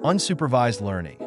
Unsupervised learning,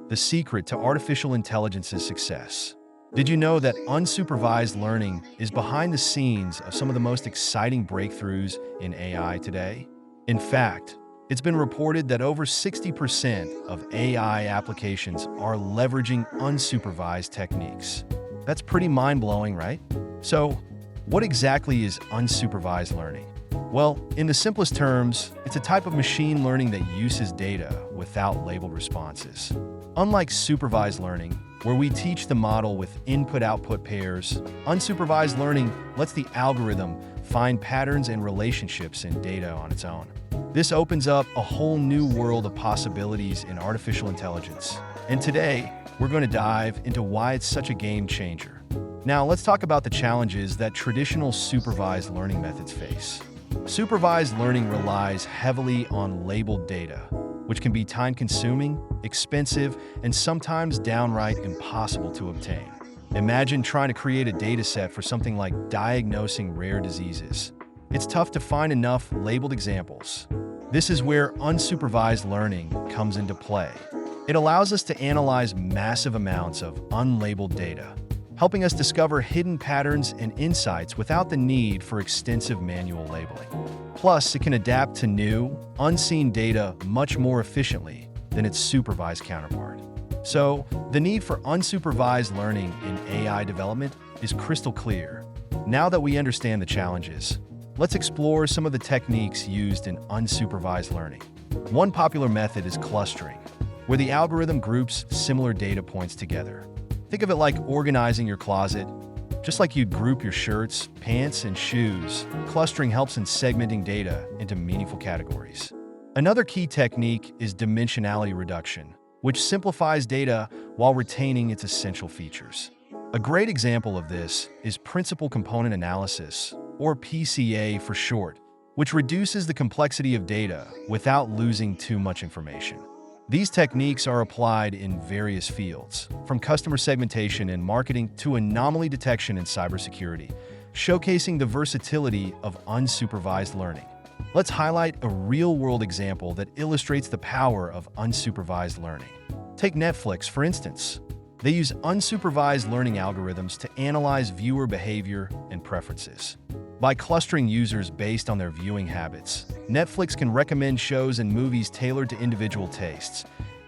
the secret to artificial intelligence's success. Did you know that unsupervised learning is behind the scenes of some of the most exciting breakthroughs in AI today? In fact, it's been reported that over 60% of AI applications are leveraging unsupervised techniques. That's pretty mind-blowing, right? So, what exactly is unsupervised learning? Well, in the simplest terms, it's a type of machine learning that uses data without labeled responses. Unlike supervised learning, where we teach the model with input-output pairs, unsupervised learning lets the algorithm find patterns and relationships in data on its own. This opens up a whole new world of possibilities in artificial intelligence. And today, we're going to dive into why it's such a game changer. Now, let's talk about the challenges that traditional supervised learning methods face. Supervised learning relies heavily on labeled data, which can be time-consuming, expensive, and sometimes downright impossible to obtain. Imagine trying to create a dataset for something like diagnosing rare diseases. It's tough to find enough labeled examples. This is where unsupervised learning comes into play. It allows us to analyze massive amounts of unlabeled data, helping us discover hidden patterns and insights without the need for extensive manual labeling. Plus, it can adapt to new, unseen data much more efficiently than its supervised counterpart. So, the need for unsupervised learning in AI development is crystal clear. Now that we understand the challenges, let's explore some of the techniques used in unsupervised learning. One popular method is clustering, where the algorithm groups similar data points together. Think of it like organizing your closet. Just like you'd group your shirts, pants, and shoes, clustering helps in segmenting data into meaningful categories. Another key technique is dimensionality reduction, which simplifies data while retaining its essential features. A great example of this is principal component analysis, or PCA for short, which reduces the complexity of data without losing too much information. These techniques are applied in various fields, from customer segmentation and marketing to anomaly detection and cybersecurity, showcasing the versatility of unsupervised learning. Let's highlight a real-world example that illustrates the power of unsupervised learning. Take Netflix, for instance. They use unsupervised learning algorithms to analyze viewer behavior and preferences. By clustering users based on their viewing habits, Netflix can recommend shows and movies tailored to individual tastes,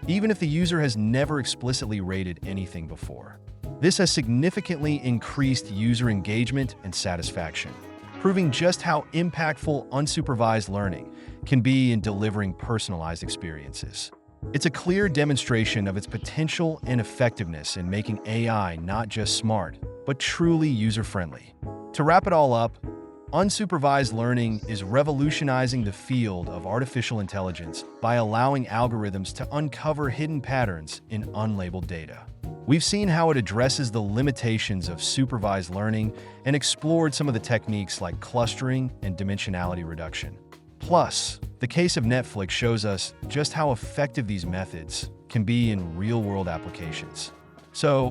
even if the user has never explicitly rated anything before. This has significantly increased user engagement and satisfaction, proving just how impactful unsupervised learning can be in delivering personalized experiences. It's a clear demonstration of its potential and effectiveness in making AI not just smart, but truly user-friendly. To wrap it all up, unsupervised learning is revolutionizing the field of artificial intelligence by allowing algorithms to uncover hidden patterns in unlabeled data. We've seen how it addresses the limitations of supervised learning and explored some of the techniques like clustering and dimensionality reduction. Plus, the case of Netflix shows us just how effective these methods can be in real-world applications. So,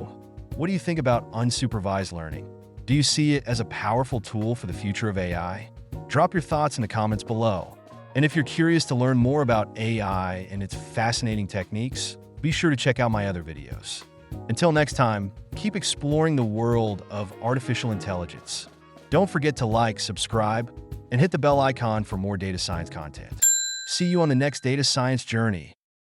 what do you think about unsupervised learning? Do you see it as a powerful tool for the future of AI? Drop your thoughts in the comments below. And if you're curious to learn more about AI and its fascinating techniques, be sure to check out my other videos. Until next time, keep exploring the world of artificial intelligence. Don't forget to like, subscribe, and hit the bell icon for more data science content. See you on the next data science journey.